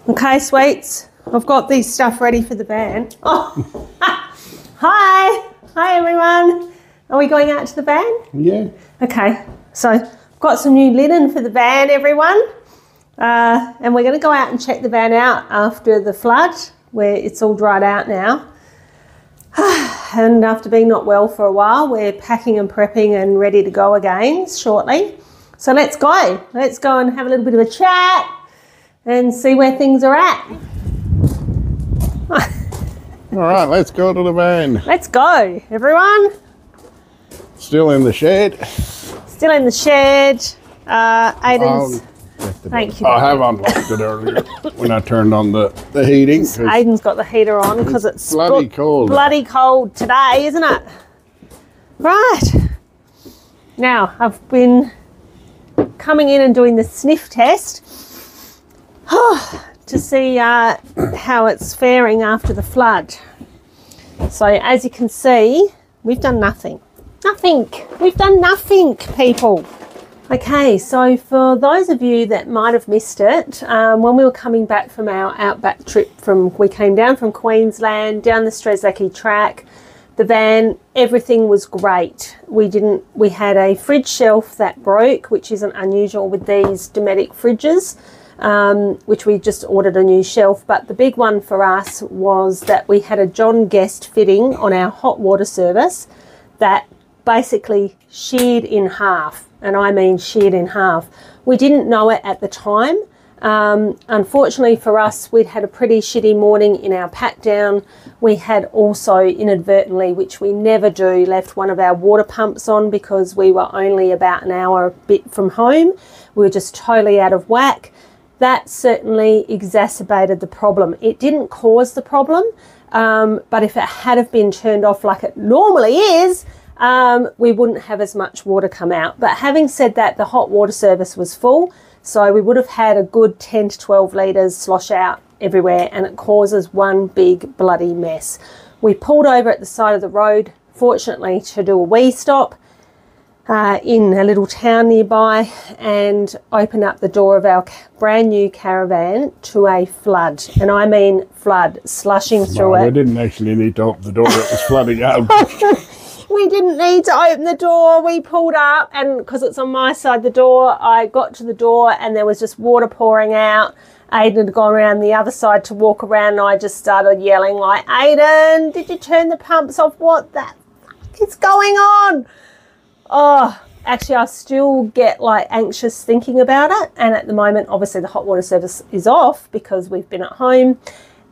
Okay, sweets, I've got these stuff ready for the van. Oh, hi everyone. Are we going out to the van? Yeah. Okay, so I've got some new linen for the van, everyone. And we're going to go out and check the van out after the flood, where it's all dried out now. And after being not well for a while, we're packing and prepping and ready to go again shortly. So let's go. Let's go and have a little bit of a chat and see where things are at. All right, let's go to the van. Let's go, everyone. Still in the shed. Still in the shed. Aiden's... Thank you. I have unlocked it earlier when I turned on the heating. Aiden's got the heater on because it's bloody cold. Bloody cold today, isn't it? Right. Now, I've been coming in and doing the sniff test to see how it's faring after the flood. So, as you can see, we've done nothing. Nothing. We've done nothing, people. Okay, so for those of you that might have missed it, when we were coming back from our outback trip, we came down from Queensland, down the Strzelecki track, the van, everything was great. We had a fridge shelf that broke, which isn't unusual with these Dometic fridges, which we just ordered a new shelf. But the big one for us was that we had a John Guest fitting on our hot water service that basically sheared in half. And I mean sheared in half. We didn't know it at the time. Unfortunately for us, we'd had a pretty shitty morning in our pack down. We had also inadvertently, which we never do, left one of our water pumps on because we were only about an hour a bit from home. We were just totally out of whack. That certainly exacerbated the problem. It didn't cause the problem, but if it had have been turned off like it normally is, we wouldn't have as much water come out. But having said that, the hot water service was full, so we would have had a good 10 to 12 litres slosh out everywhere, and it causes one big bloody mess. We pulled over at the side of the road, fortunately, to do a wee stop in a little town nearby, and open up the door of our brand new caravan to a flood. And I mean flood, slushing through it. We didn't actually need to open the door, it was flooding out. We didn't need to open the door. We pulled up, and because it's on my side of the door, I got to the door and there was just water pouring out. Aiden had gone around the other side to walk around, and I just started yelling like, Aiden, did you turn the pumps off? What the fuck is going on? Oh, actually, I still get like anxious thinking about it. And at the moment, obviously the hot water service is off because we've been at home.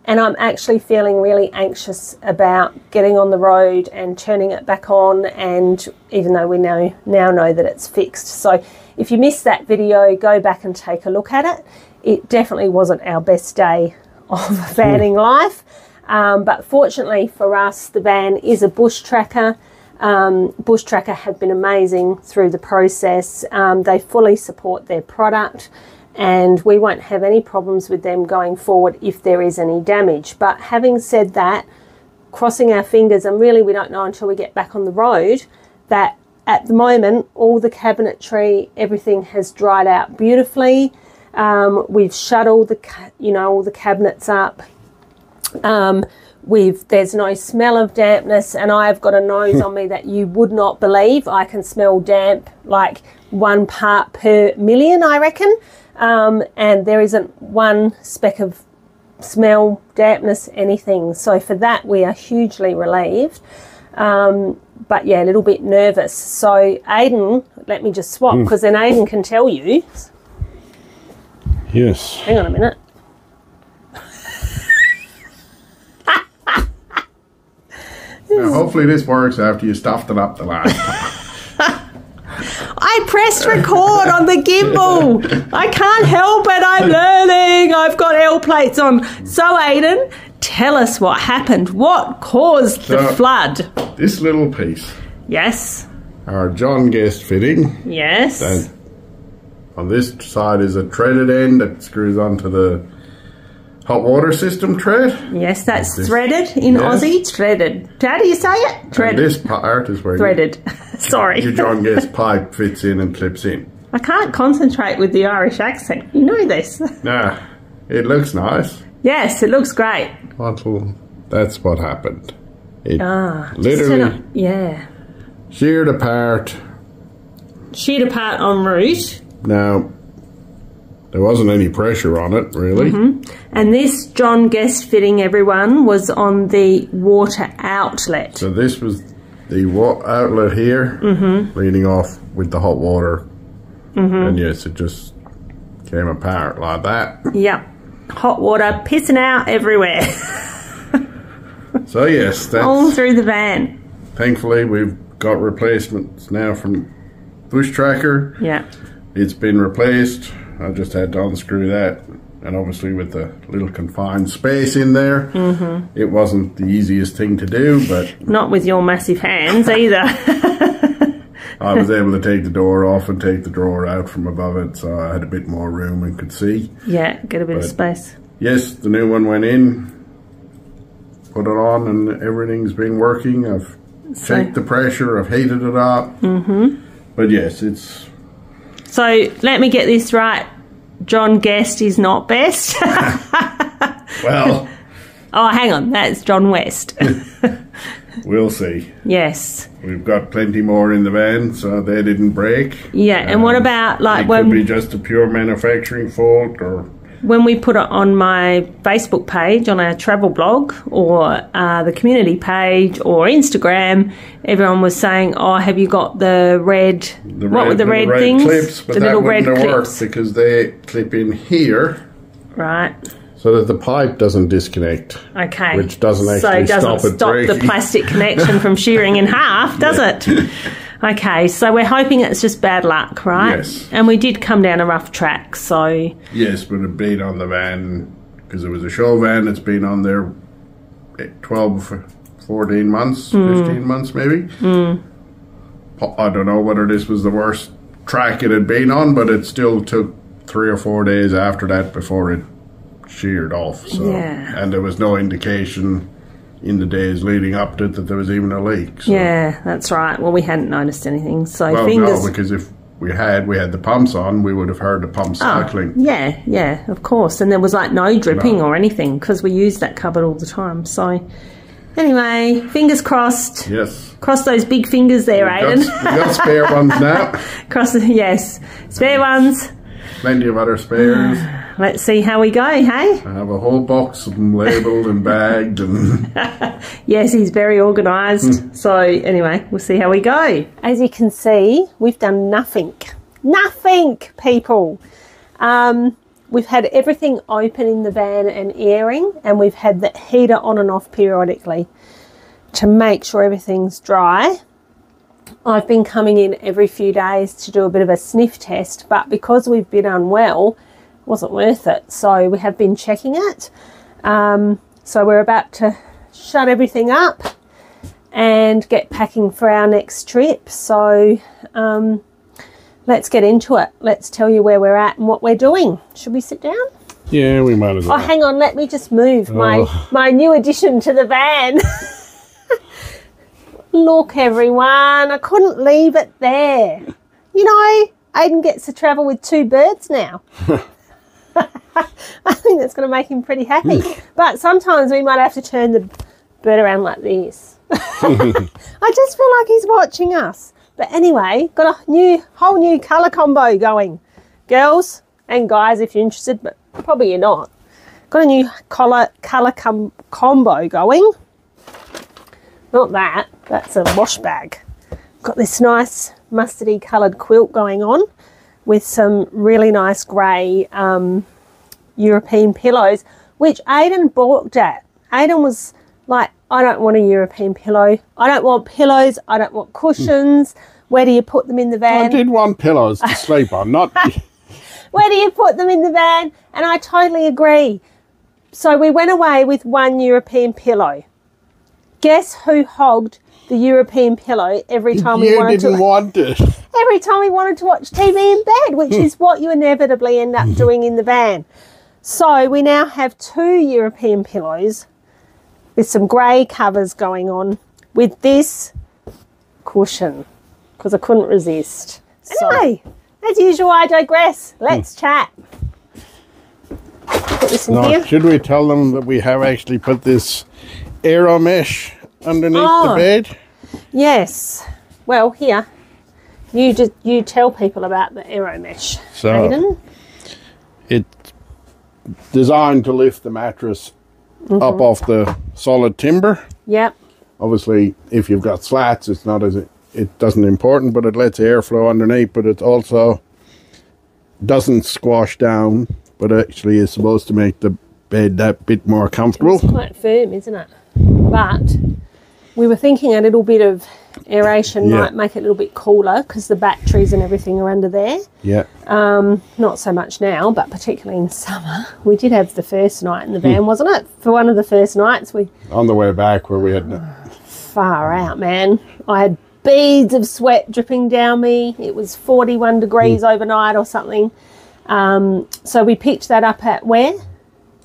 And I'm actually feeling really anxious about getting on the road and turning it back on, and even though we now know that it's fixed. So if you missed that video, go back and take a look at it. It definitely wasn't our best day of vanning life. But fortunately for us, the van is a Bush Tracker. Bush Tracker have been amazing through the process. They fully support their product, and we won't have any problems with them going forward if there is any damage. But having said that, crossing our fingers, and really we don't know until we get back on the road, that at the moment all the cabinetry, everything has dried out beautifully. We've shut all the all the cabinets up. There's no smell of dampness, and I've got a nose on me that you would not believe. I can smell damp like 1 part per million, I reckon. And there isn't one speck of smell, dampness, anything. So for that, we are hugely relieved. But yeah, a little bit nervous. So Aiden, let me just swap, because then Aiden can tell you. Yes. Hang on a minute. Now, hopefully this works after you stuffed it up the last time. I pressed record on the gimbal. I can't help it. I'm learning. I've got L plates on. So, Aiden, tell us what happened. What caused the flood? This little piece. Yes. Our John Guest fitting. Yes. And on this side is a threaded end that screws onto the hot water system thread. Yes, that's threaded in Aussie. Threaded. How do you say it? Threaded. And this part is where threaded. Sorry. Your John Guest pipe fits in and clips in. I can't concentrate with the Irish accent. You know this. Nah. It looks nice. Yes, it looks great. That's what happened. It Just literally yeah. sheared apart. Sheared apart en route. Now, there wasn't any pressure on it, really. And this John Guest fitting, everyone, was on the water outlet. So this was the outlet here, leading off with the hot water. And yes, it just came apart like that. Yep. Hot water pissing out everywhere. So yes, that's... all through the van. Thankfully, we've got replacements now from Bush Tracker. Yeah. It's been replaced. I just had to unscrew that. And obviously with the little confined space in there, it wasn't the easiest thing to do, but... Not with your massive hands either. I was able to take the door off and take the drawer out from above it, so I had a bit more room and could see. Yeah, get a bit of space. Yes, the new one went in, put it on, and everything's been working. I've checked the pressure, I've heated it up. But yes, it's... So, let me get this right. John Guest is not best. Well... Oh, hang on. That's John West. We'll see. Yes. We've got plenty more in the van, so they didn't break. Yeah, and what about, like, it could be just a pure manufacturing fault, or... When we put it on my Facebook page, on our travel blog, or the community page, or Instagram, everyone was saying, "Oh, have you got the red? What were the red things? Clips, but the that little red wouldn't have clips, worked because they clip in here, right? So that the pipe doesn't disconnect. Okay, which doesn't actually stop the plastic connection from shearing in half, does it? Okay, so we're hoping it's just bad luck, right? Yes. And we did come down a rough track, so... Yes, but it been on the van, because it was a show van, it's been on there 12, 14 months, 15 months maybe. I don't know whether this was the worst track it had been on, but it still took 3 or 4 days after that before it sheared off. So, yeah. And there was no indication in the days leading up to it that there was even a leak. So. Yeah, that's right. Well, we hadn't noticed anything. So well, fingers... no, because if we had the pumps on, we would have heard the pumps cycling. Yeah, of course. And there was like no dripping or anything because we use that cupboard all the time. So anyway, fingers crossed. Yes. Cross those big fingers there, Aidan. We've got spare ones now. Yes, spare ones. Plenty of other spares. Let's see how we go, hey? I have a whole box of them labelled and bagged. And yes, he's very organised. So anyway, we'll see how we go. As you can see, we've done nothing. Nothing, people. We've had everything open in the van and airing, and we've had the heater on and off periodically to make sure everything's dry. I've been coming in every few days to do a bit of a sniff test, but because we've been unwell, it wasn't worth it. So we have been checking it. So we're about to shut everything up and get packing for our next trip. So let's get into it. Let's tell you where we're at and what we're doing. Should we sit down? yeah, we might as well. Oh, hang on. Let me just move my new addition to the van. Look, everyone, I couldn't leave it there. You know, Aidan gets to travel with 2 birds now. I think that's going to make him pretty happy. But sometimes we might have to turn the bird around like this. I just feel like he's watching us. But anyway, got a whole new colour combo going. Girls and guys, if you're interested, but probably you're not. Got a new colour combo going. Not that, that's a wash bag. Got this nice mustardy coloured quilt going on with some really nice grey European pillows, which Aidan balked at. Aidan was like, I don't want a European pillow. I don't want pillows. I don't want cushions. Where do you put them in the van? I did want pillows to sleep on, not... Where do you put them in the van? And I totally agree. So we went away with 1 European pillow. Guess who hogged the European pillow every time we wanted to... You didn't want it. Every time we wanted to watch TV in bed, which is what you inevitably end up doing in the van. So we now have 2 European pillows with some grey covers going on with this cushion because I couldn't resist. Anyway, as usual, I digress. Let's chat. Put this in No, here. should we tell them that we have actually put this aero mesh underneath the bed? Yes. Well, here, you tell people about the aero mesh, So, Aidan. It's designed to lift the mattress up off the solid timber. Yep. Obviously, if you've got slats, it doesn't important, but it lets airflow underneath. But it also doesn't squash down, but actually is supposed to make the bed that bit more comfortable. It's quite firm, isn't it? But we were thinking a little bit of aeration might make it a little bit cooler because the batteries and everything are under there. Yeah. Not so much now, but particularly in summer. We did have the first night in the van, wasn't it? For one of the first nights, On the way back where we had... Far out, man. I had beads of sweat dripping down me. It was 41 degrees overnight or something. So we picked that up at where?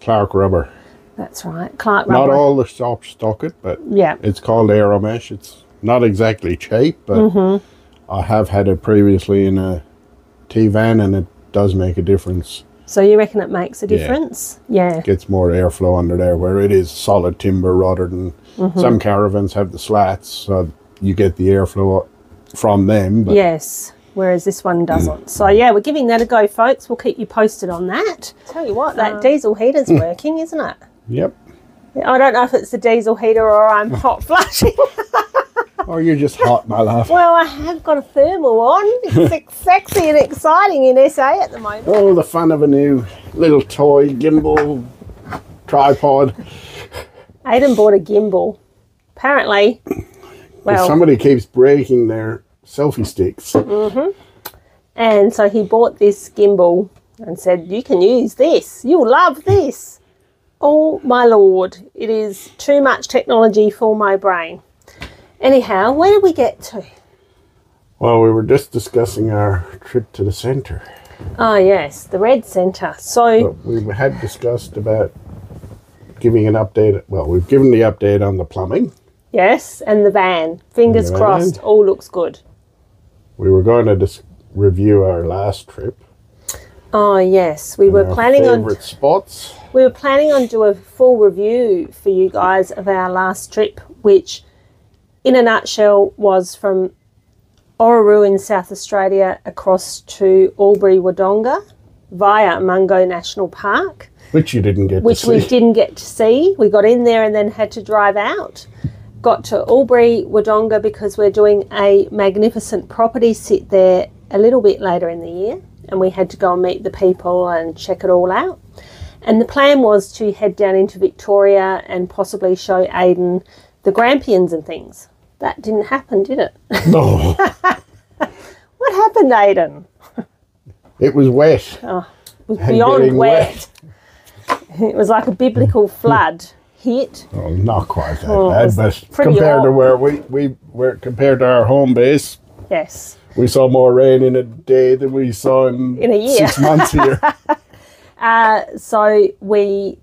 Clark Rubber. That's right, Clark Rubber. Not all the shops stock it, but Yeah. it's called aero mesh. It's not exactly cheap, but I have had it previously in a T-van and it does make a difference. So you reckon it makes a difference? Yeah. Gets more airflow under there where it is solid timber rather than some caravans have the slats, so you get the airflow from them. But Yes, whereas this one doesn't. So yeah, we're giving that a go, folks. We'll keep you posted on that. Tell you what, that diesel heater's working, isn't it? Yep. I don't know if it's the diesel heater or I'm hot flushing. Or you're just hot, my love. Well, I have got a thermal on. It's sexy and exciting in SA at the moment. Oh, the fun of a new little toy gimbal tripod. Aidan bought a gimbal. Apparently, well, Somebody keeps breaking their selfie sticks. and so he bought this gimbal and said, you can use this. You'll love this. Oh, my Lord. It is too much technology for my brain. Anyhow, where did we get to? Well, we were just discussing our trip to the centre. Oh, yes, the Red Centre. So, But we had discussed about giving an update. Well, we've given the update on the plumbing. yes, and the van. Fingers The van. crossed, all looks good. We were going to review our last trip. Oh, yes, we were Our planning on... favourite spots. We were planning on doing a full review for you guys of our last trip, which in a nutshell was from Orroroo in South Australia across to Albury-Wodonga via Mungo National Park, Which you didn't get which to we see. didn't get to see. We got in there and then had to drive out. Got to Albury-Wodonga because we're doing a magnificent property sit there a little bit later in the year, and we had to go and meet the people and check it all out. And the plan was to head down into Victoria and possibly show Aidan the Grampians and things. That didn't happen, did it? No, What happened, Aidan? it was wet. It was And beyond getting wet. It was like a biblical flood hit. Oh, not quite that Oh, it bad, was but pretty compared to hot. where we were, compared to our home base, Yes. we saw more rain in a day than we saw in a year. 6 months here. So we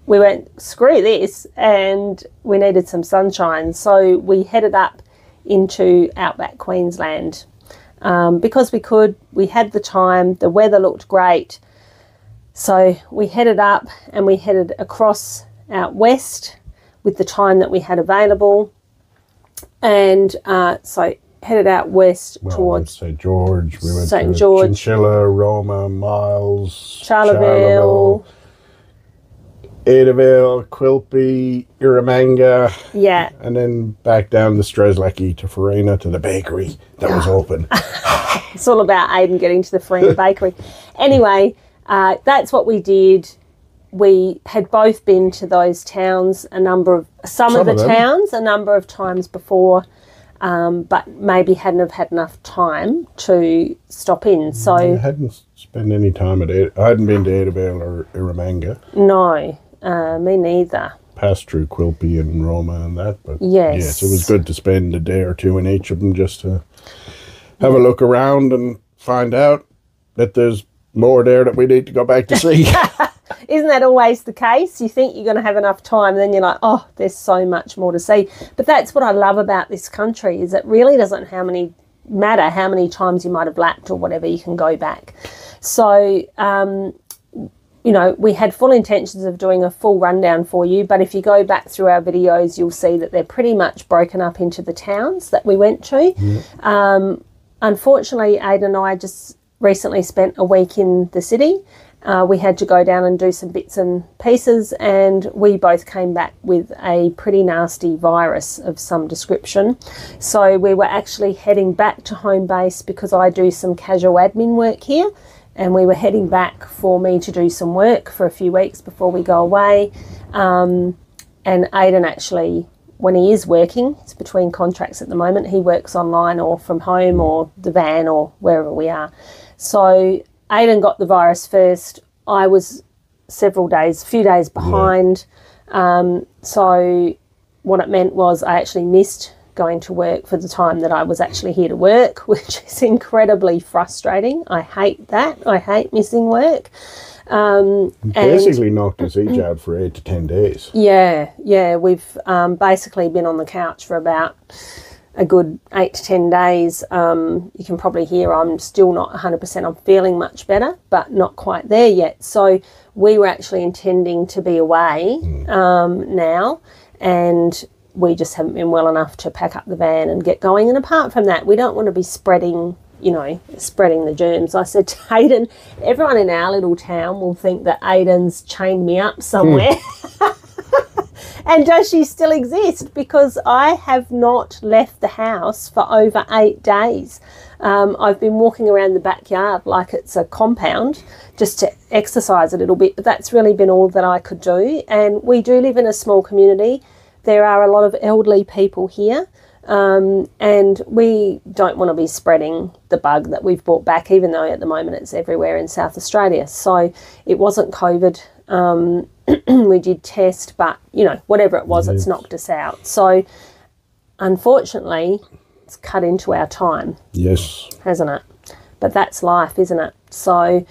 went, screw this, and we needed some sunshine. So we headed up into outback Queensland because we had the time, the weather looked great. So we headed up and we headed across out west with the time that we had available. And so headed out west towards St. George, we went St. to George. Chinchilla, Roma, Miles, Charleville. Adavale, Quilpie, Irramanga, Yeah. and then back down to Strzelecki to Farina to the bakery that was open. It's all about Aidan getting to the Farina Bakery. Anyway, that's what we did. We had both been to those towns some of the them. towns a number of times before, but maybe hadn't have had enough time to stop in. I So hadn't spent any time at I hadn't been to Adavale or Irramanga. no, me neither. Passed through Quilpie and Roma and that, but Yes. it was good to spend a day or two in each of them just to have a look around and find out that there's more there that we need to go back to see. Isn't that always the case? You think you're going to have enough time, and then you're like, oh, there's so much more to see. But that's what I love about this country, is it really doesn't matter how many times you might have lapped or whatever, you can go back. So you know, we had full intentions of doing a full rundown for you, but if you go back through our videos, you'll see that they're pretty much broken up into the towns that we went to. Yeah. Unfortunately, Aidan and I just recently spent a week in the city. We had to go down and do some bits and pieces, and we both came back with a pretty nasty virus of some description. So we were actually heading back to home base because I do some casual admin work here, and we were heading back for me to do some work for a few weeks before we go away. And Aidan actually, when he is working, it's between contracts at the moment, he works online or from home or the van or wherever we are. So Aidan got the virus first. I was a few days behind. Yeah. So what it meant was I actually missed going to work for the time that I was actually here to work, which is incredibly frustrating. I hate that. I hate missing work. Basically knocked us each out for 8 to 10 days. Yeah. We've basically been on the couch for about a good 8 to 10 days. You can probably hear I'm still not 100%. I'm feeling much better, but not quite there yet. So we were actually intending to be away now, and we just haven't been well enough to pack up the van and get going. And apart from that, we don't want to be spreading the germs. I said to Aidan, everyone in our little town will think that Aidan's chained me up somewhere. And does she still exist? Because I have not left the house for over 8 days. I've been walking around the backyard like it's a compound just to exercise a little bit, but that's really been all that I could do. And we do live in a small community. There are a lot of elderly people here, and we don't want to be spreading the bug that we've brought back, even though at the moment it's everywhere in South Australia. So it wasn't COVID. We did test, but, you know, whatever it was, it's knocked us out. So, unfortunately, it's cut into our time. Yes. Hasn't it? But that's life, isn't it? So,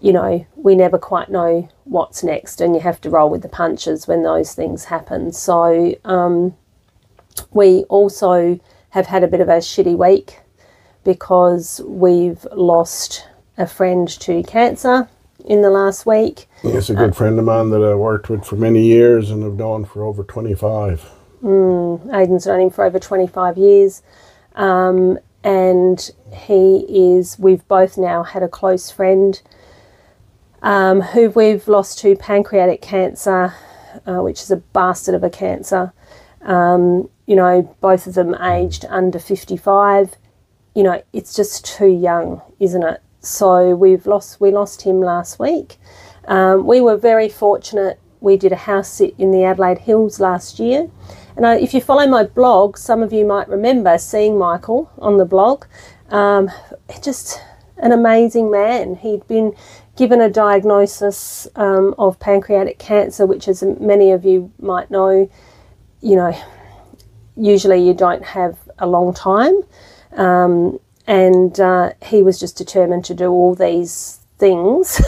you know, we never quite know what's next, and you have to roll with the punches when those things happen. So, we also have had a bit of a shitty week because we've lost a friend to cancer in the last week. Yes, a good friend of mine that I worked with for many years and have known for over 25. Aidan's known him for over 25 years. And we've both now had a close friend who we've lost to pancreatic cancer, which is a bastard of a cancer. You know, both of them aged under 55. You know, it's just too young, isn't it? So we lost him last week. We were very fortunate. We did a house sit in the Adelaide Hills last year. And if you follow my blog, some of you might remember seeing Michael on the blog. Just an amazing man. He'd been given a diagnosis of pancreatic cancer, which, as many of you might know, you know, usually you don't have a long time. And he was just determined to do all these things.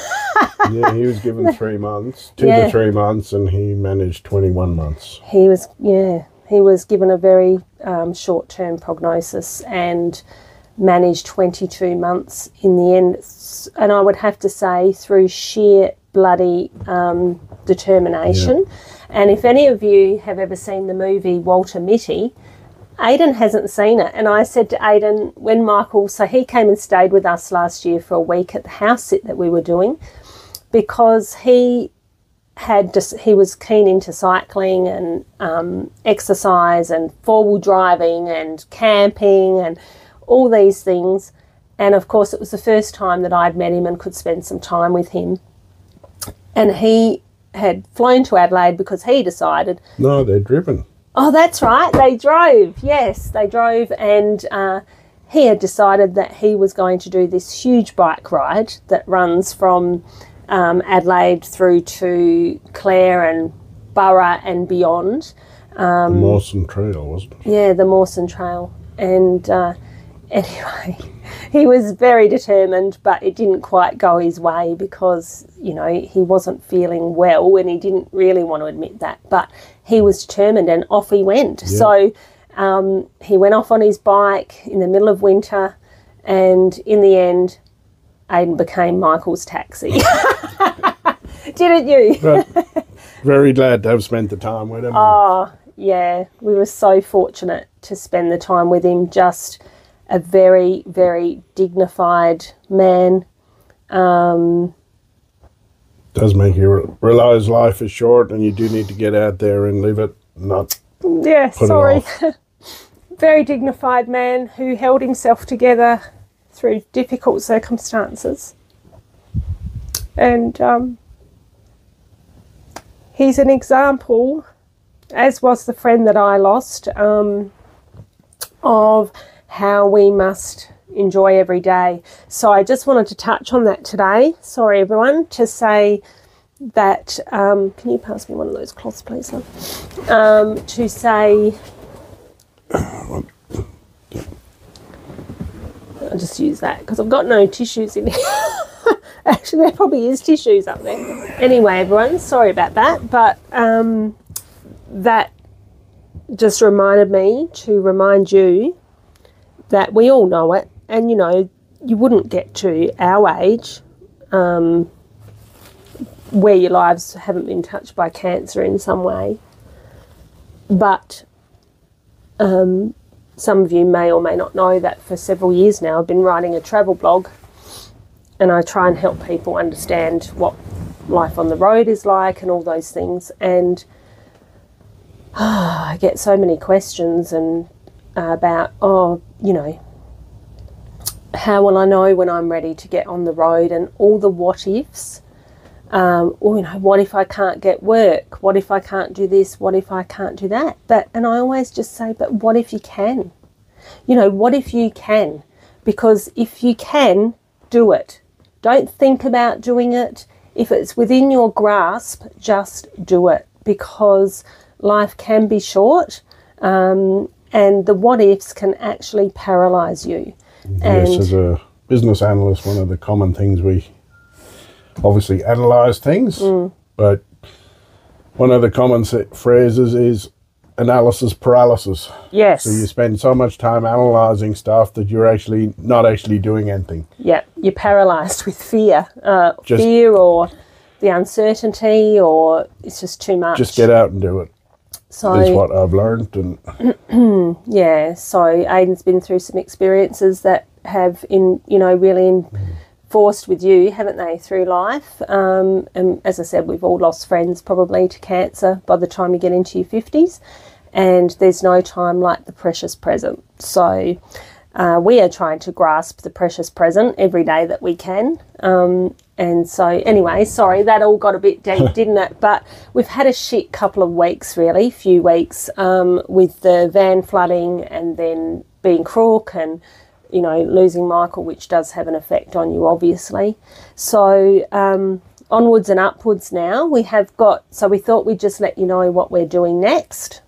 Yeah, he was given 3 months, 2 to 3 months, and he managed 21 months. He was given a very short-term prognosis and managed 22 months in the end. And I would have to say, through sheer bloody determination. Yeah. And if any of you have ever seen the movie Walter Mitty, Aidan hasn't seen it. And I said to Aidan, when Michael, so he came and stayed with us last year for a week at the house sit that we were doing, because he was keen into cycling and exercise and four-wheel driving and camping and all these things. And of course, it was the first time that I'd met him and could spend some time with him. And he had flown to Adelaide because he decided... No, they'd driven. Oh, that's right. They drove. Yes, they drove. And he had decided that he was going to do this huge bike ride that runs from Adelaide through to Clare and Burra and beyond. The Mawson Trail, wasn't it? Yeah, the Mawson Trail. And anyway, he was very determined, but it didn't quite go his way because, you know, he wasn't feeling well and he didn't really want to admit that. But he was determined and off he went. Yeah. So he went off on his bike in the middle of winter, and in the end, Aidan became Michael's taxi. bit, didn't you? But very glad to have spent the time with him. Oh, yeah. We were so fortunate to spend the time with him. Just a very, very dignified man. Does make you realise life is short and you do need to get out there and live it, not Yeah, put sorry. it off. Very dignified man who held himself together through difficult circumstances. And he's an example, as was the friend that I lost, of how we must enjoy every day. So I just wanted to touch on that today. Sorry, everyone, to say that, can you pass me one of those cloths, please, love? To say, I'll just use that because I've got no tissues in here. Actually, there probably is tissues up there. Anyway, everyone, sorry about that. But that just reminded me to remind you that we all know it. And, you know, you wouldn't get to our age where your lives haven't been touched by cancer in some way. But some of you may or may not know that for several years now I've been writing a travel blog, and I try and help people understand what life on the road is like and all those things. And I get so many questions and about, oh, you know, how will I know when I'm ready to get on the road, and all the what ifs. Well, you know, what if I can't get work? What if I can't do this? What if I can't do that? And I always just say, but what if you can? You know, what if you can? Because if you can, do it. Don't think about doing it. If it's within your grasp, just do it, because life can be short, and the what ifs can actually paralyse you. Yes, as a business analyst, one of the common things we obviously analyse things, but one of the common phrases is analysis paralysis. Yes. So you spend so much time analysing stuff that you're actually not actually doing anything. Yeah, you're paralysed with fear, fear or the uncertainty, or it's just too much. Just get out and do it. So is what I've learned. And yeah, so Aidan's been through some experiences that have forced with you, haven't they, through life? And as I said, we've all lost friends probably to cancer by the time you get into your 50s, and there's no time like the precious present. So we are trying to grasp the precious present every day that we can. And so anyway, sorry, that all got a bit deep, didn't it? But we've had a shit couple of weeks, really, few weeks, with the van flooding and then being crook and, you know, losing Michael, which does have an effect on you, obviously. So onwards and upwards now. We thought we'd just let you know what we're doing next.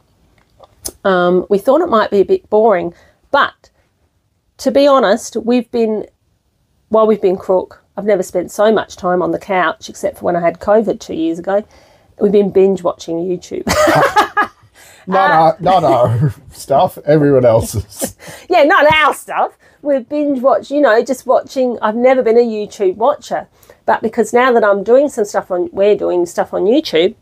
We thought it might be a bit boring, but to be honest, while we've been crook, I've never spent so much time on the couch, except for when I had COVID 2 years ago. We've been binge watching YouTube. not our stuff, everyone else's. Yeah, not our stuff. We've binge watched, you know, just watching. I've never been a YouTube watcher, but because now that we're doing stuff on YouTube,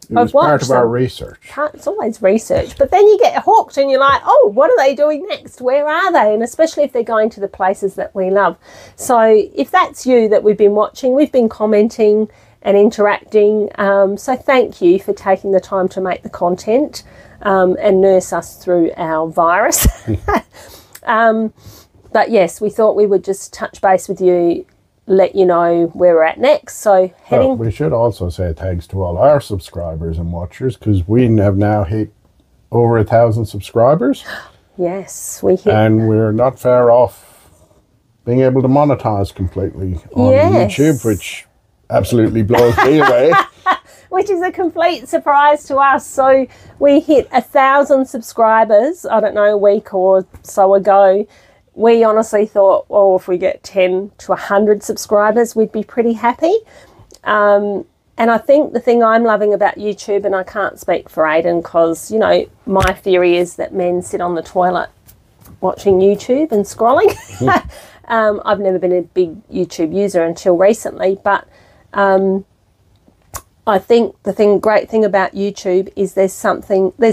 it was part of our research. It's always research. But then you get hooked and you're like, oh, what are they doing next? Where are they? And especially if they're going to the places that we love. So if that's you that we've been watching, we've been commenting and interacting. So thank you for taking the time to make the content and nurse us through our virus. But yes, we thought we would just touch base with you, let you know where we're at next. So we should also say thanks to all our subscribers and watchers, because we have now hit over 1,000 subscribers. Yes, we hit, and we're not far off being able to monetize completely on YouTube, which absolutely blows me away. Which is a complete surprise to us. So we hit 1,000 subscribers, I don't know, a week or so ago. We honestly thought, well, if we get 10 to 100 subscribers, we'd be pretty happy. And I think the thing I'm loving about YouTube, and I can't speak for Aidan because, you know, my theory is that men sit on the toilet watching YouTube and scrolling. I've never been a big YouTube user until recently, but I think the great thing about YouTube is there's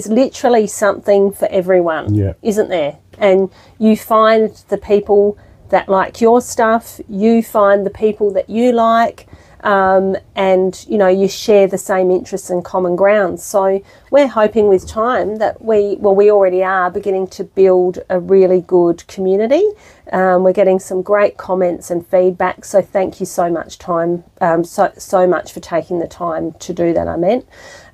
literally something for everyone, isn't there? And you find the people that like your stuff, you find the people that you like, and, you know, you share the same interests and common grounds. So we're hoping with time that we already are beginning to build a really good community. We're getting some great comments and feedback. So thank you so much, so much for taking the time to do that, I meant.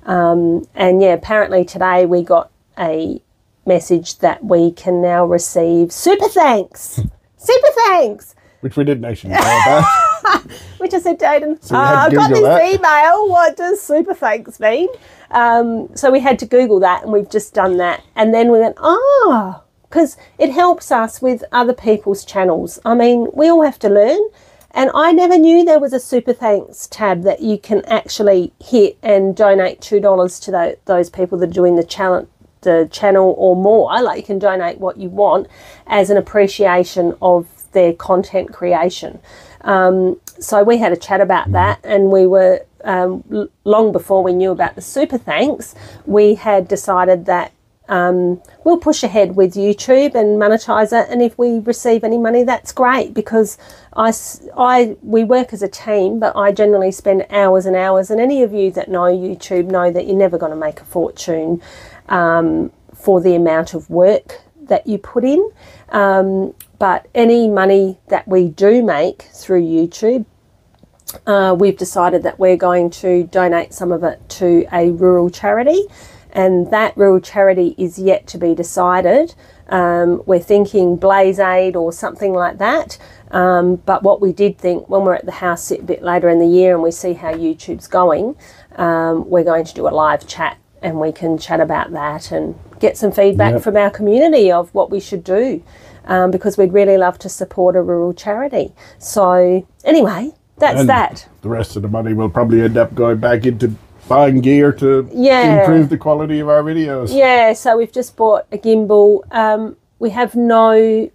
And yeah, apparently today we got a message that we can now receive super thanks. Super thanks. Which we didn't actually know about. Which I said to Aidan, So I've got this email, what does super thanks mean? So we had to Google that, and we've just done that. And then we went, because it helps us with other people's channels. I mean, we all have to learn. And I never knew there was a super thanks tab that you can actually hit and donate $2 to those people that are doing the channel or more. Like, you can donate what you want as an appreciation of their content creation. So we had a chat about that, and we were long before we knew about the super thanks, we had decided that we'll push ahead with YouTube and monetize it, and if we receive any money, that's great, because we work as a team, but I generally spend hours and hours, and any of you that know YouTube know that you're never going to make a fortune for the amount of work that you put in. But any money that we do make through YouTube, we've decided that we're going to donate some of it to a rural charity, and that rural charity is yet to be decided. We're thinking Blaze Aid or something like that. But what we did think, when we're at the house sit a bit later in the year and we see how YouTube's going, we're going to do a live chat, and we can chat about that and get some feedback from our community of what we should do, because we'd really love to support a rural charity. So anyway, that's that. The rest of the money will probably end up going back into buying gear to improve the quality of our videos. Yeah, so we've just bought a gimbal. We have no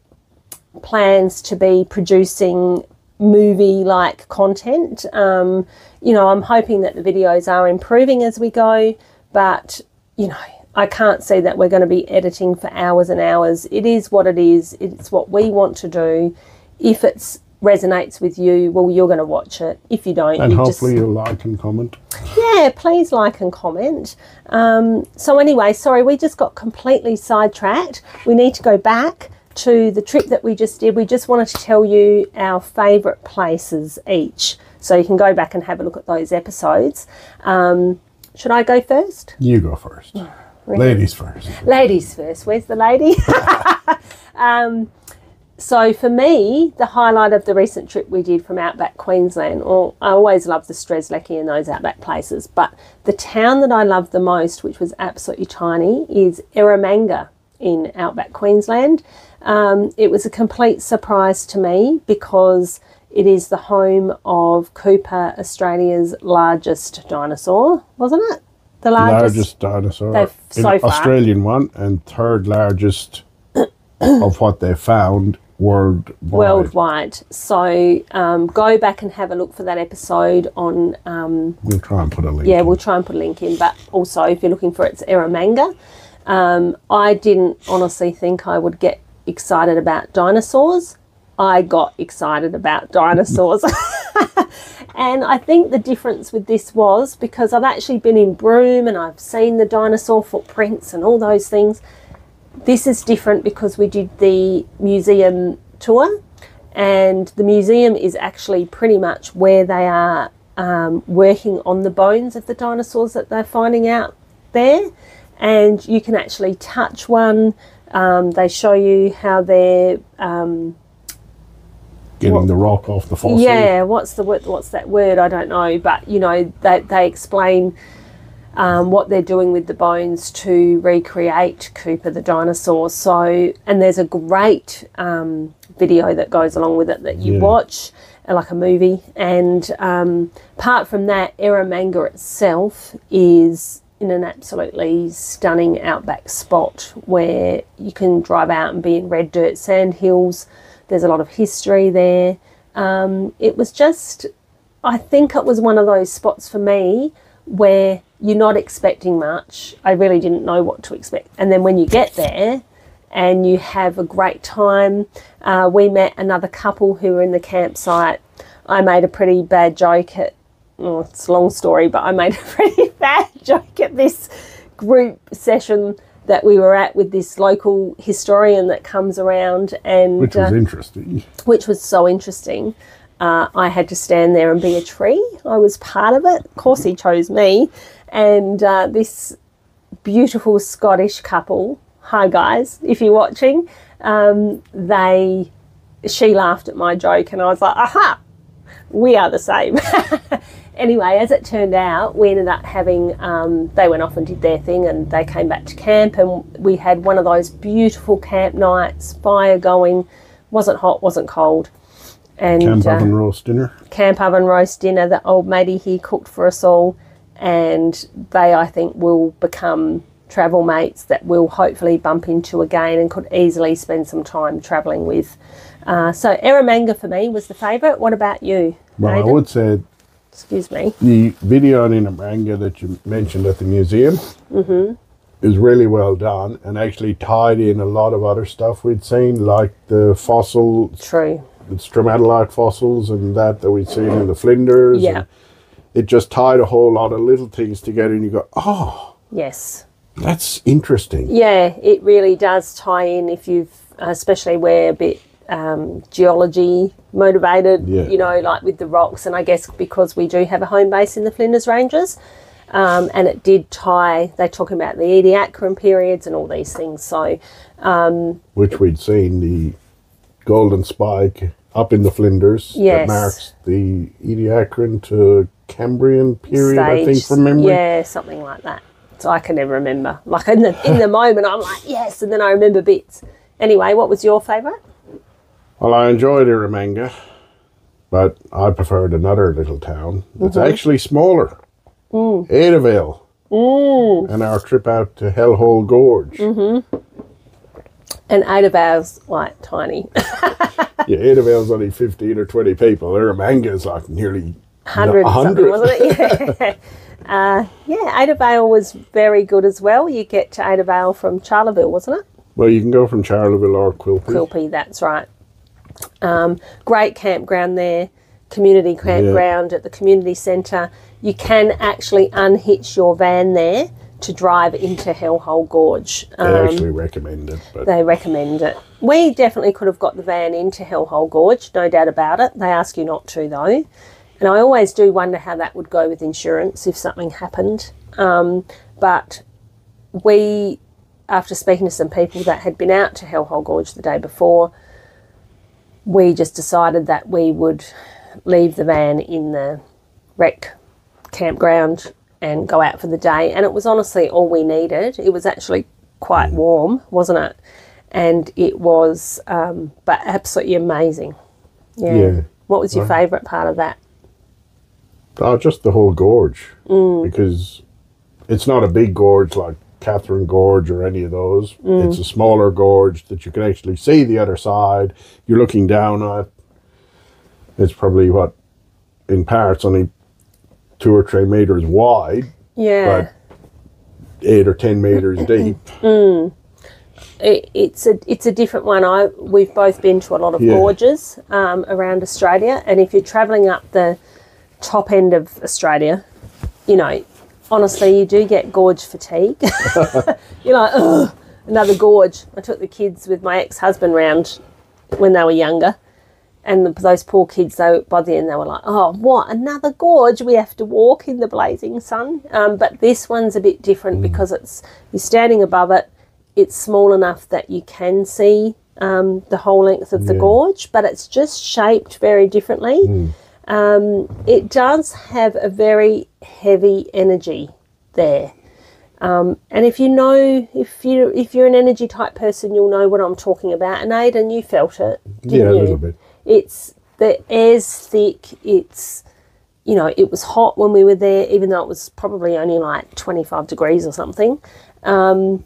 plans to be producing movie-like content. You know, I'm hoping that the videos are improving as we go, but, you know, I can't see that we're going to be editing for hours and hours. It is what it is. It's what we want to do. If it resonates with you, well, you're going to watch it. If you don't, and hopefully you'll like and comment. Yeah, please like and comment. So anyway, sorry, we just got completely sidetracked. We need to go back to the trip that we just did. We just wanted to tell you our favourite places each, so you can go back and have a look at those episodes. Should I go first? You go first. Really? Ladies first. Ladies first. Where's the lady? So for me, the highlight of the recent trip we did from Outback Queensland, or I always love the Strzelecki and those outback places, but the town that I loved the most, which was absolutely tiny, is Eromanga in Outback Queensland. It was a complete surprise to me because it is the home of Cooper, Australia's largest dinosaur, wasn't it? The largest dinosaur, Australian one, and third largest of what they found worldwide. So go back and have a look for that episode on... we'll try and put a link in. We'll try and put a link in, but also if you're looking for it, it's Eromanga. I didn't honestly think I would get excited about dinosaurs. I got excited about dinosaurs. And I think the difference with this was because I've actually been in Broome and I've seen the dinosaur footprints and all those things. This is different because we did the museum tour, and the museum is actually pretty much where they are working on the bones of the dinosaurs that they're finding out there, and you can actually touch one. They show you how they're getting the rock off the fossil. Yeah, what's that word? I don't know, but you know they explain what they're doing with the bones to recreate Cooper the dinosaur. So, and there's a great video that goes along with it that you watch, like a movie. And apart from that, Eromanga itself is in an absolutely stunning outback spot where you can drive out and be in red dirt sand hills. There's a lot of history there. It was just I think it was one of those spots for me where you're not expecting much. I really didn't know what to expect. And then when you get there and you have a great time, we met another couple who were in the campsite. I made a pretty bad joke at, oh, it's a long story, but I made a pretty bad joke at this group session that we were at with this local historian that comes around, and which was interesting. Which was so interesting. I had to stand there and be a tree. I was part of it. Of course, he chose me. And this beautiful Scottish couple, hi guys, if you're watching, she laughed at my joke, and I was like, aha, we are the same. Anyway, as it turned out, we ended up having, they went off and did their thing, and they came back to camp, and we had one of those beautiful camp nights, fire going, wasn't hot, wasn't cold. And camp oven roast dinner. Camp oven roast dinner that old matey here cooked for us all, and they, I think, will become travel mates that we'll hopefully bump into again and could easily spend some time travelling with. So Eromanga for me was the favourite. What about you, Well, Aidan? I would say, excuse me, the video on Eromanga that you mentioned at the museum is really well done, and actually tied in a lot of other stuff we'd seen, like the fossil, True. stromatolite fossils and that we'd seen in the Flinders. Yeah. And it just tied a whole lot of little things together, and you go, oh, Yes. that's interesting. Yeah, it really does tie in if you've, especially we're a bit geology motivated, Yeah. you know, like with the rocks, and I guess because we do have a home base in the Flinders Ranges, and it did tie, they talk about the Ediacaran periods and all these things, so Which we'd seen, the golden spike up in the Flinders Yes. that marks the Ediacaran to Cambrian period, I think, stage, from memory. yeah, something like that. So I can never remember. Like in the moment, I'm like, yes, and then I remember bits. Anyway, what was your favourite? Well, I enjoyed Eromanga, but I preferred another little town. It's actually smaller. Adavale. And our trip out to Hellhole Gorge. And Adavale's like tiny. Yeah, Adavale's only 15 or 20 people. Eramanga's like nearly 100 something, 100. wasn't it? Yeah, Adavale was very good as well. You get to Adavale from Charleville, wasn't it? Well, you can go from Charleville or Quilpie. Quilpie, that's right. Great campground there, community campground at the community centre. You can actually unhitch your van there to drive into Hellhole Gorge. They actually recommend it. But They recommend it. We definitely could have got the van into Hellhole Gorge, no doubt about it. They ask you not to, though. And I always do wonder how that would go with insurance if something happened. But we, after speaking to some people that had been out to Hellhole Gorge the day before, we just decided that we would leave the van in the rec campground and go out for the day. And it was honestly all we needed. It was actually quite warm, wasn't it? And it was, but absolutely amazing. Yeah. What was your favourite part of that? Oh, just the whole gorge. Because it's not a big gorge like Catherine Gorge or any of those. It's a smaller gorge that you can actually see the other side. You're looking down at. It's probably, what, in parts only 2 or 3 meters wide, Yeah. but 8 or 10 meters deep. It's a different one. We've both been to a lot of Yeah. gorges around Australia, and if you're travelling up the top end of Australia, you know, honestly, you do get gorge fatigue. You're like, ugh, another gorge. I took the kids with my ex-husband round when they were younger, and those poor kids, though, by the end they were like, oh, what, another gorge? We have to walk in the blazing sun. But this one's a bit different because you're standing above it. It's small enough that you can see the whole length of the gorge, but it's just shaped very differently. It does have a very heavy energy there. And if you're an energy type person, you'll know what I'm talking about. And Aidan, you felt it, didn't Yeah, a you? little bit. It's, the air's thick. It's, you know, it was hot when we were there, even though it was probably only like 25 degrees or something. And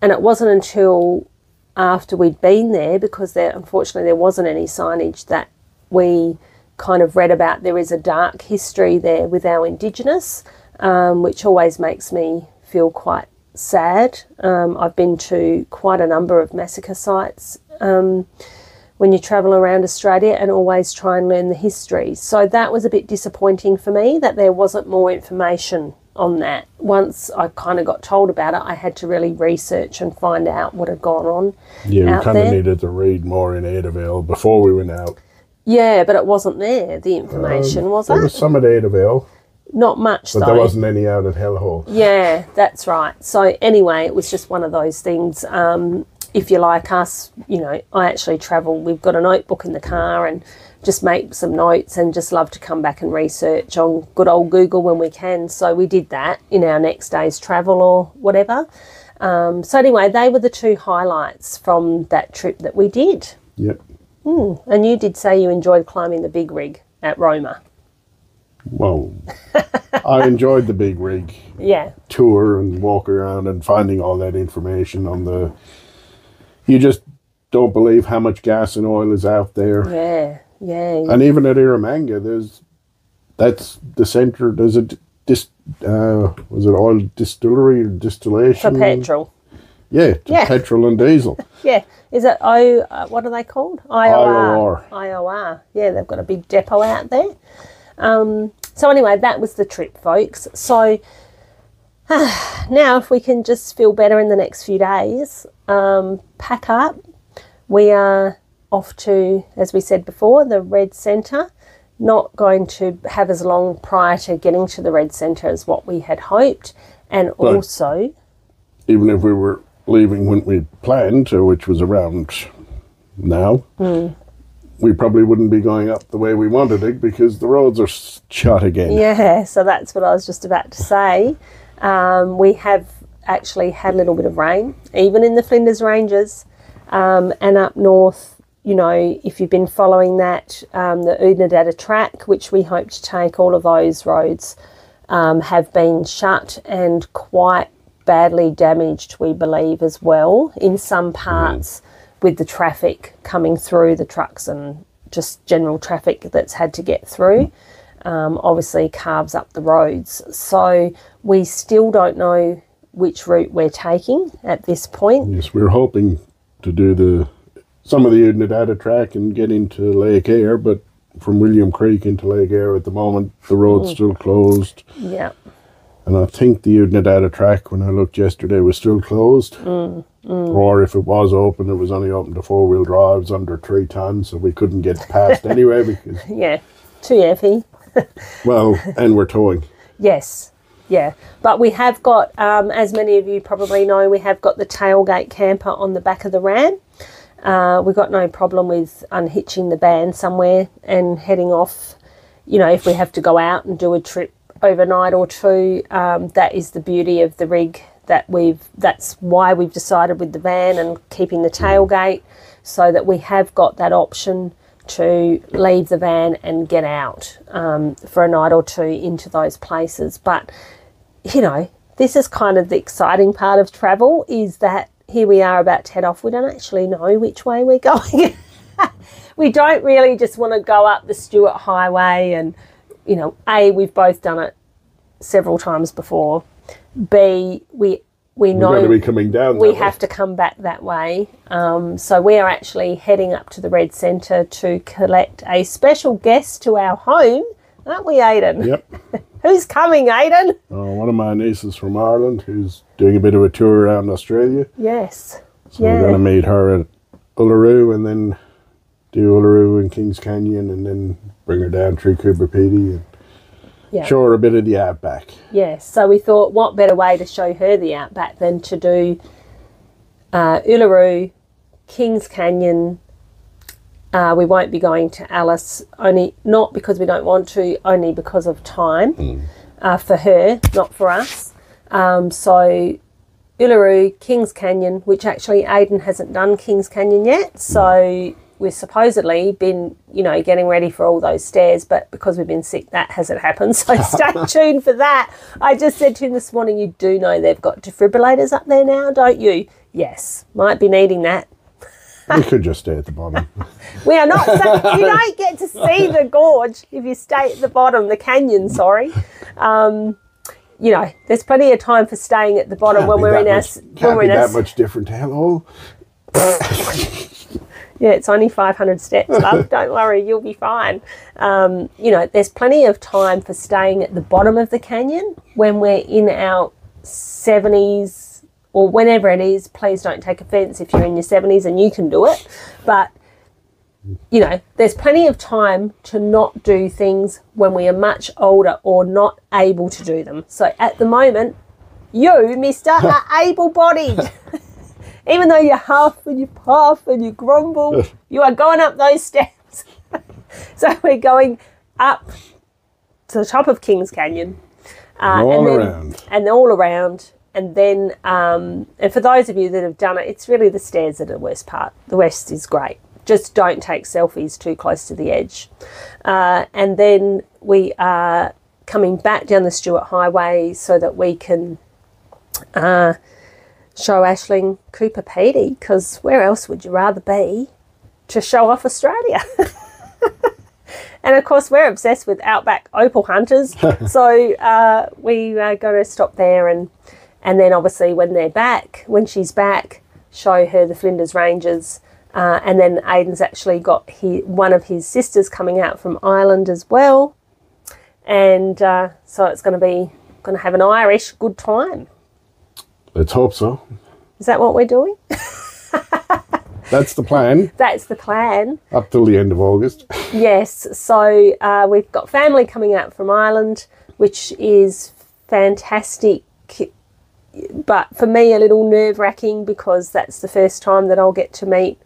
it wasn't until after we'd been there, because unfortunately there wasn't any signage, that we kind of read about there is a dark history there with our Indigenous, which always makes me feel quite sad. I've been to quite a number of massacre sites when you travel around Australia, and always try and learn the history. So that was a bit disappointing for me, that there wasn't more information on that. Once I kind of got told about it, I had to really research and find out what had gone on. Yeah, we kind of needed to read more in Adavale before we went out. Yeah, but it wasn't there, the information, was it? There was some at Adavale. Not much, but though. There wasn't any out at Hellhole. Yeah, that's right. So anyway, it was just one of those things. If you're like us, you know, I actually travel. We've got a notebook in the car and just make some notes, and just love to come back and research on good old Google when we can. So we did that in our next day's travel or whatever. So anyway, they were the two highlights from that trip that we did. Yep. And you did say you enjoyed climbing the big rig at Roma. Well, I enjoyed the big rig tour and walk around and finding all that information on the... You just don't believe how much gas and oil is out there. Yeah. And even at Eromanga, that's the centre. There's a was it oil distillery or distillation? For petrol. Yeah, petrol and diesel. Yeah. Is it what are they called? IOR. Yeah, they've got a big depot out there. So anyway, that was the trip, folks. So now if we can just feel better in the next few days, pack up. We are off to, as we said before, the Red Centre. Not going to have as long prior to getting to the Red Centre as what we had hoped. And but also... Even if we were leaving when we planned, which was around now, we probably wouldn't be going up the way we wanted it because the roads are shut again. Yeah, so that's what I was just about to say. We have actually had a little bit of rain, even in the Flinders Ranges, and up north. You know, if you've been following that, the Oodnadatta track, which we hope to take, all of those roads have been shut and quite badly damaged, we believe, as well, in some parts with the traffic coming through, the trucks and just general traffic that's had to get through. Obviously carves up the roads. So we still don't know which route we're taking at this point. Yes, we're hoping to do some of the Oodnadatta track and get into Lake Eyre, but from William Creek into Lake Eyre at the moment, the road's still closed. Yeah. And I think the Oodnadatta track, when I looked yesterday, was still closed. Or if it was open, it was only open to four-wheel drives under 3 tons, so we couldn't get past anyway because... Yeah, too heavy. Well, and we're towing. Yes, yeah. But we have got, as many of you probably know, we have got the tailgate camper on the back of the Ram. We've got no problem with unhitching the van somewhere and heading off. You know, if we have to go out and do a trip overnight or two, that is the beauty of the rig that's why we've decided with the van and keeping the tailgate, so that we have got that option to leave the van and get out for a night or two into those places. But, you know, this is kind of the exciting part of travel, is that here we are about to head off. We don't actually know which way we're going. We don't really just want to go up the Stewart Highway and, you know, A, we've both done it several times before. B, we know going to be coming down we have to come back that way. So we are actually heading up to the Red Centre to collect a special guest to our home, aren't we, Aidan? Yep. Who's coming, Aidan? One of my nieces from Ireland who's doing a bit of a tour around Australia. Yes. So we're going to meet her at Uluru and then do Uluru and Kings Canyon and then bring her down through Coober Pedy and show her a bit of the outback. Yes, so we thought what better way to show her the outback than to do Uluru, Kings Canyon. We won't be going to Alice, only not because we don't want to, only because of time for her, not for us. So Uluru, Kings Canyon, which actually Aidan hasn't done Kings Canyon yet, so we've supposedly been, you know, getting ready for all those stairs, but because we've been sick, that hasn't happened, so stay tuned for that. I just said to him this morning, you do know they've got defibrillators up there now, don't you? Yes, might be needing that. We could just stay at the bottom. We are not. So you don't get to see the gorge if you stay at the bottom, the canyon. Sorry. You know, there's plenty of time for staying at the bottom when we're in our. Can't be that much different to hell. Yeah, it's only 500 steps, love. Don't worry, you'll be fine. You know, there's plenty of time for staying at the bottom of the canyon when we're in our 70s or whenever it is. Please don't take offence if you're in your 70s and you can do it. But, you know, there's plenty of time to not do things when we are much older or not able to do them. So at the moment, you, mister, are able-bodied. Even though you huff and you puff and you grumble, you are going up those steps. So we're going up to the top of Kings Canyon. All around. And all around. And then, and for those of you that have done it, it's really the stairs that are the worst part. The rest is great. Just don't take selfies too close to the edge. And then we are coming back down the Stuart Highway so that we can show Aisling Cooper Pedy, because where else would you rather be to show off Australia? And of course, we're obsessed with outback opal hunters, so we are going to stop there, and then obviously when she's back, show her the Flinders Ranges, and then Aidan's actually got one of his sisters coming out from Ireland as well, and so it's going to have an Irish good time. Let's hope so. Is that what we're doing? That's the plan. That's the plan. Up till the end of August. Yes. So we've got family coming out from Ireland, which is fantastic. But for me, a little nerve-wracking because that's the first time that I'll get to meet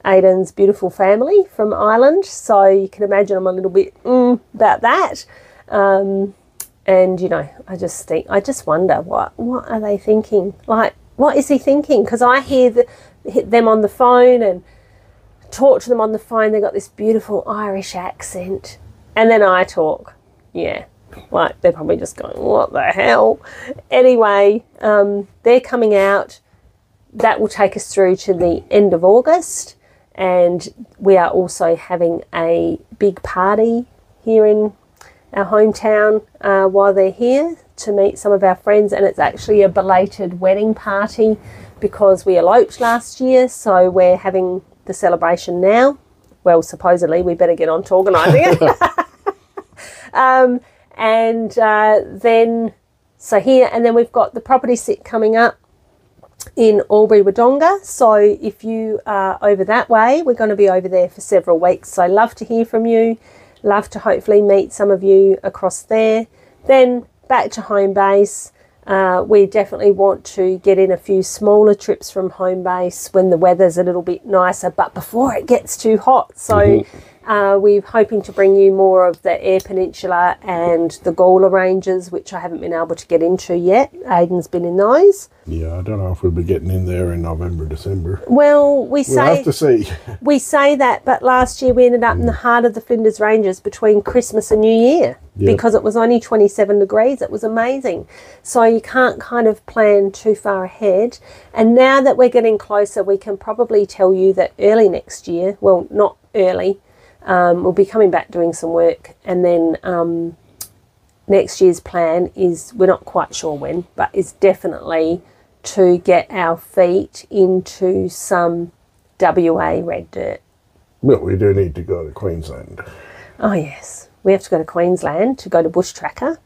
Aidan's beautiful family from Ireland. So you can imagine I'm a little bit about that. And, you know, I just wonder, what are they thinking? Like, what is he thinking? Because I hear them on the phone and talk to them on the phone. They've got this beautiful Irish accent. And then I talk. Yeah. Like, they're probably just going, what the hell? Anyway, they're coming out. That will take us through to the end of August. And we are also having a big party here in our hometown while they're here to meet some of our friends, and it's actually a belated wedding party because we eloped last year, so we're having the celebration now. Well, supposedly we better get on to organising it. Then we've got the property sit coming up in Albury Wodonga, so if you are over that way, we're going to be over there for several weeks, so love to hear from you. Love to hopefully meet some of you across there. Then back to home base. We definitely want to get in a few smaller trips from home base when the weather's a little bit nicer, but before it gets too hot. So we're hoping to bring you more of the Eyre Peninsula and the Gawler Ranges, which I haven't been able to get into yet. Aidan's been in those. Yeah, I don't know if we'll be getting in there in November, December. Well, we'll have to see. We say that, but last year we ended up in the heart of the Flinders Ranges between Christmas and New Year because it was only 27 degrees. It was amazing. So you can't kind of plan too far ahead. And now that we're getting closer, we can probably tell you that early next year, well, not early, we'll be coming back doing some work, and then next year's plan is, we're not quite sure when, but is definitely to get our feet into some WA red dirt. But we do need to go to Queensland. Oh yes, we have to go to Queensland to go to Bush Tracker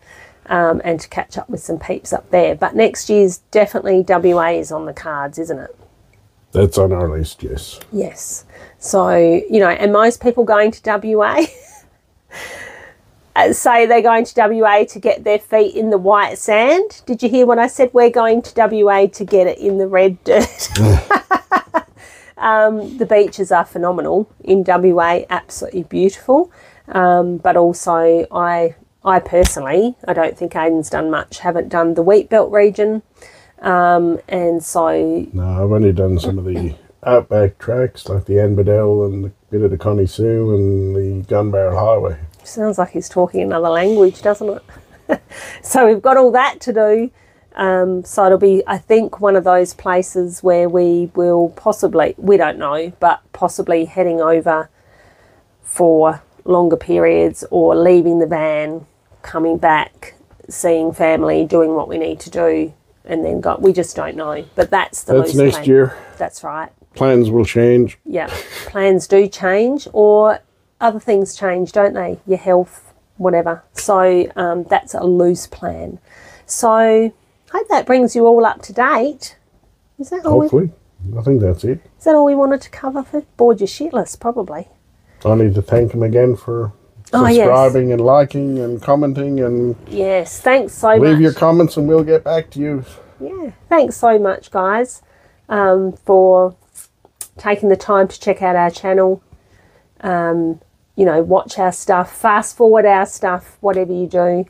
and to catch up with some peeps up there. But next year's definitely WA is on the cards, isn't it? That's on our list, yes. Yes. So, you know, and most people going to WA say they're going to WA to get their feet in the white sand. Did you hear what I said? We're going to WA to get it in the red dirt. The beaches are phenomenal in WA, absolutely beautiful. But also, I personally, I don't think Aidan's done much. Haven't done the Wheat Belt region. And so... No, I've only done some of the outback tracks, like the Anbadell and a bit of the Connie Sue and the Gun Barrel Highway. Sounds like he's talking another language, doesn't it? So we've got all that to do. So it'll be, I think, one of those places where we will possibly, we don't know, but possibly heading over for longer periods or leaving the van, coming back, seeing family, doing what we need to do, and then go. We just don't know. But that's the That's next plan. year. That's right. Plans will change. Yeah. Plans do change, or other things change, don't they? Your health, whatever. So that's a loose plan. So I hope that brings you all up to date. Is that all? Hopefully. I think that's it. Is that all we wanted to cover? For bored you shitless, probably. I need to thank him again for Oh, yes. subscribing and liking and commenting, and Yes, thanks so much. leave your comments and we'll get back to you. Yeah, thanks so much, guys, for taking the time to check out our channel. You know, watch our stuff, fast forward our stuff, whatever you do.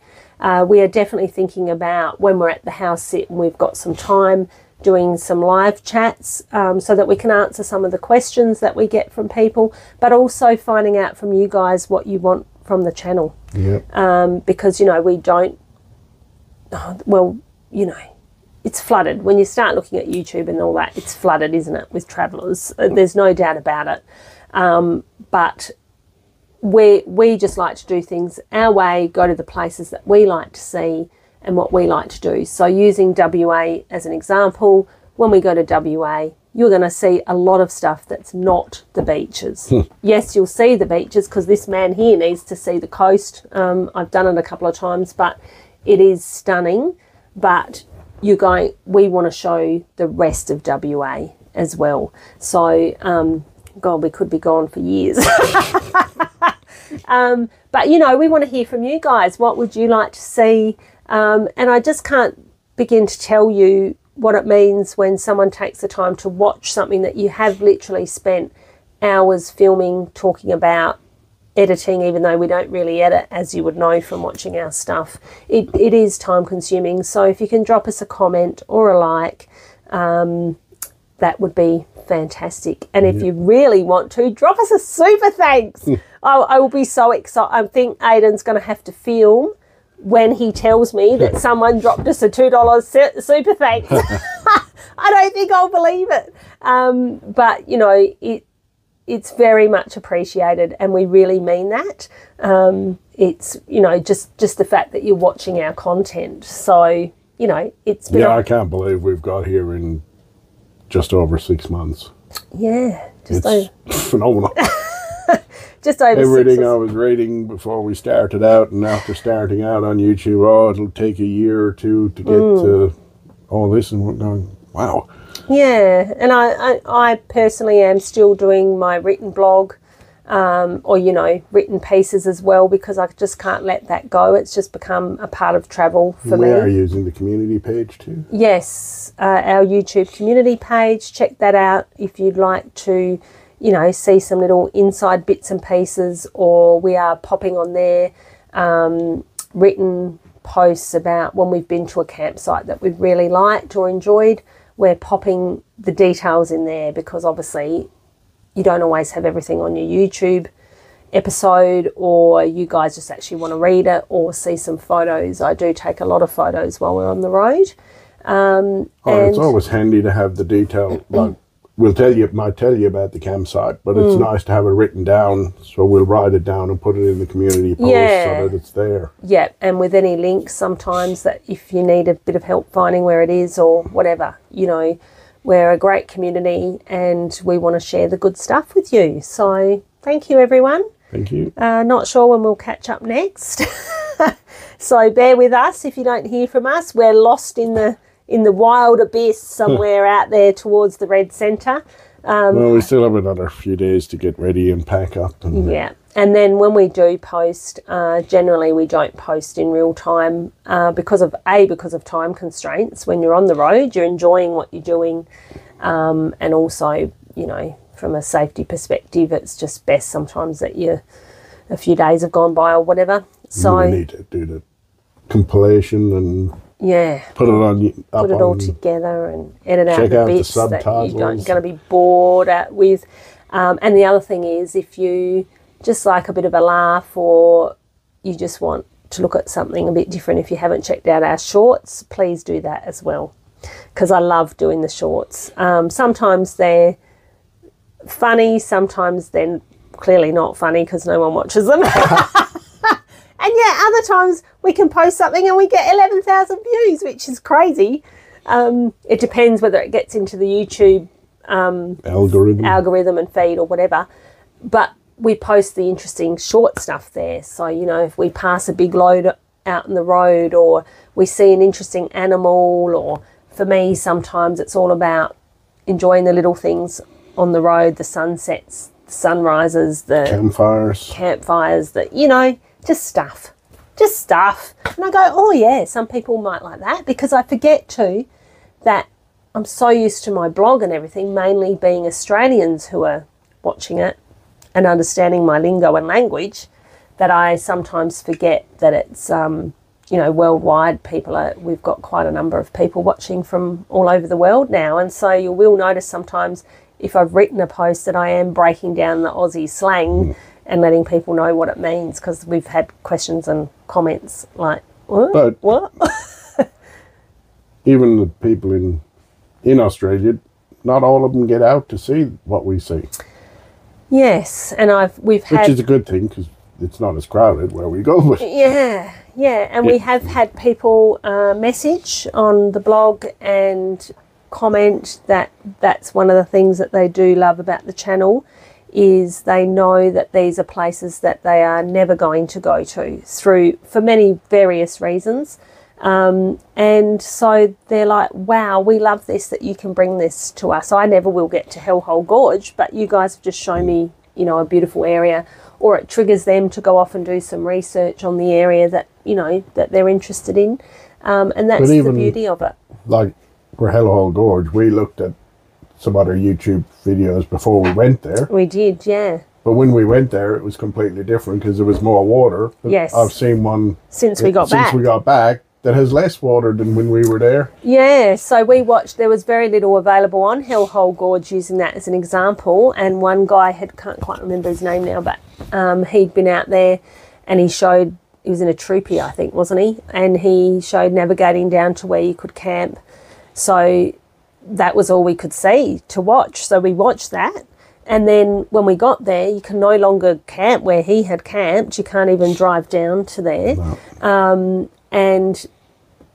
We are definitely thinking about when we're at the house sit and we've got some time, doing some live chats so that we can answer some of the questions that we get from people, but also finding out from you guys what you want from the channel. Yeah. Because, you know, we don't, well, you know, it's flooded. When you start looking at YouTube and all that, it's flooded, isn't it, with travellers? There's no doubt about it. But we just like to do things our way, go to the places that we like to see and what we like to do. So using WA as an example, when we go to WA, you're going to see a lot of stuff that's not the beaches. Yes, you'll see the beaches because this man here needs to see the coast. I've done it a couple of times, but it is stunning. But we want to show the rest of WA as well. So, God, we could be gone for years. But, you know, we want to hear from you guys. What would you like to see? And I just can't begin to tell you what it means when someone takes the time to watch something that you have literally spent hours filming, talking about, editing, even though we don't really edit, as you would know from watching our stuff. It is time consuming. So if you can drop us a comment or a like, that would be fantastic. And if you really want to, drop us a super thanks. I will be so excited. I think Aidan's going to have to film when he tells me that someone dropped us a $2 super thanks. I don't think I'll believe it. But, you know, it's very much appreciated and we really mean that. It's, you know, just the fact that you're watching our content. So, you know, it's been... Yeah, I can't believe we've got here in just over 6 months. Yeah. It's phenomenal. Just over Everything 6 I was reading before we started out and after starting out on YouTube, oh, it'll take a year or two to get to all this, and we're going, wow. Yeah, and I personally am still doing my written blog, or, you know, written pieces as well, because I just can't let that go. It's just become a part of travel for me. We are using the community page too. Yes, our YouTube community page. Check that out if you'd like to, you know, see some little inside bits and pieces, or we are popping on there written posts about when we've been to a campsite that we've really liked or enjoyed. We're popping the details in there because obviously you don't always have everything on your YouTube episode, or you guys just actually want to read it or see some photos. I do take a lot of photos while we're on the road. And it's always handy to have the detail. Like, might tell you about the campsite, but it's nice to have it written down, so we'll write it down and put it in the community post so that it's there. Yeah, and with any links sometimes that if you need a bit of help finding where it is or whatever, you know, we're a great community and we want to share the good stuff with you. So thank you, everyone. Thank you. Not sure when we'll catch up next. So bear with us if you don't hear from us. We're lost in the wild abyss somewhere out there towards the Red Centre. Well, we still have another few days to get ready and pack up. And yeah, and then when we do post, generally we don't post in real time because of time constraints. When you're on the road, you're enjoying what you're doing, and also, you know, from a safety perspective, it's just best sometimes that a few days have gone by or whatever. So we need to do the compilation and put it all together and edit out the bits that you're going to be bored with. And the other thing is, if you just like a bit of a laugh or you just want to look at something a bit different, if you haven't checked out our shorts, please do that as well, because I love doing the shorts. Sometimes they're funny, sometimes they're clearly not funny because no one watches them. And yet other times we can post something and we get 11,000 views, which is crazy. It depends whether it gets into the YouTube algorithm and feed or whatever. But we post the interesting short stuff there. So, you know, if we pass a big load out in the road, or we see an interesting animal, or for me sometimes it's all about enjoying the little things on the road, the sunsets, the sunrises, the campfires, that, you know, just stuff. And I go, oh yeah, some people might like that, because I forget too that I'm so used to my blog and everything mainly being Australians who are watching it and understanding my lingo and language, that I sometimes forget that it's, you know, worldwide. We've got quite a number of people watching from all over the world now. And so you will notice sometimes if I've written a post that I am breaking down the Aussie slang and letting people know what it means, because we've had questions and comments like, what? Even the people in Australia, not all of them get out to see what we see. Yes, and we've had, which is a good thing, because it's not as crowded where we go. But yeah, and we have had people message on the blog and comment that that's one of the things that they do love about the channel, is they know that these are places that they are never going to go to for many various reasons. And so they're like, wow, we love this, that you can bring this to us. I never will get to Hellhole Gorge, but you guys have just shown me, you know, a beautiful area, or it triggers them to go off and do some research on the area that, you know, that they're interested in. And that's the beauty of it. Like for Hellhole Gorge, we looked at some other YouTube videos before we went there. We did, yeah. But when we went there, it was completely different because there was more water. But yes. I've seen one since we got back that has less water than when we were there. Yeah, so we watched, there was very little available on Hellhole Gorge, using that as an example. And one guy can't quite remember his name now, but he'd been out there and he was in a troopy, I think, wasn't he? And he showed navigating down to where you could camp. So that was all we could see to watch. So we watched that. And then when we got there, you can no longer camp where he had camped. You can't even drive down to there. No. And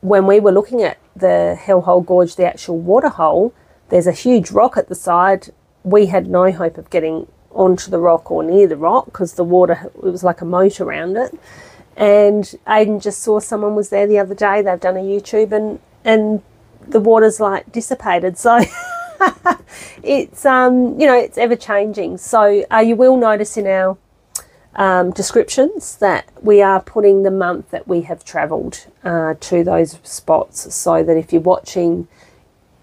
when we were looking at the Hellhole Gorge, the actual waterhole, there's a huge rock at the side. We had no hope of getting onto the rock or near the rock because the water, it was like a moat around it. And Aiden just saw someone was there the other day. They've done a YouTube and the water's like dissipated. So it's, you know, it's ever changing. So you will notice in our descriptions that we are putting the month that we have travelled to those spots, so that if you're watching,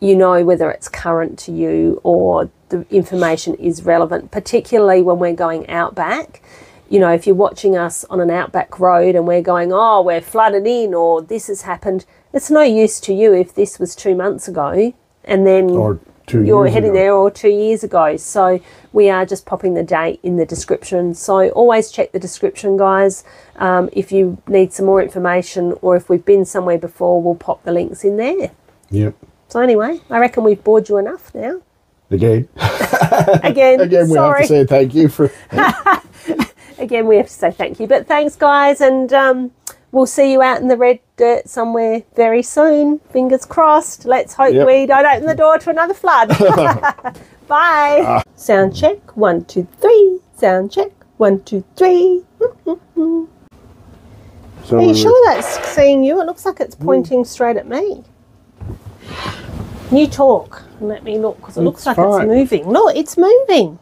you know whether it's current to you or the information is relevant, particularly when we're going outback. You know, if you're watching us on an outback road and we're going, oh, we're flooded in or this has happened, it's no use to you if this was 2 months ago and then you're heading there, or 2 years ago. So we are just popping the date in the description. So always check the description, guys. If you need some more information or if we've been somewhere before, we'll pop the links in there. Yep. So anyway, I reckon we've bored you enough now. Again. Again, we have to say thank you for... Again, we have to say thank you. But thanks, guys, and we'll see you out in the red dirt somewhere very soon. Fingers crossed. Let's hope we don't open the door to another flood. Bye. Sound check. 1, 2, 3. Sound check. 1, 2, 3. So are you sure that's seeing you? It looks like it's pointing straight at me. You talk and let me look, because it looks like it's moving. No, it's moving.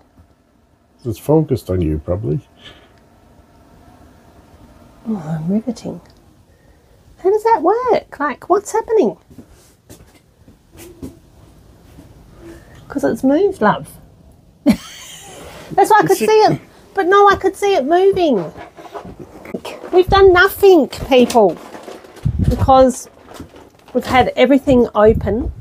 It's focused on you, probably. Oh, riveting. How does that work? Like, what's happening? Because it's moved, love. That's why I could see it. But no, I could see it moving. We've done nothing, people. Because we've had everything open.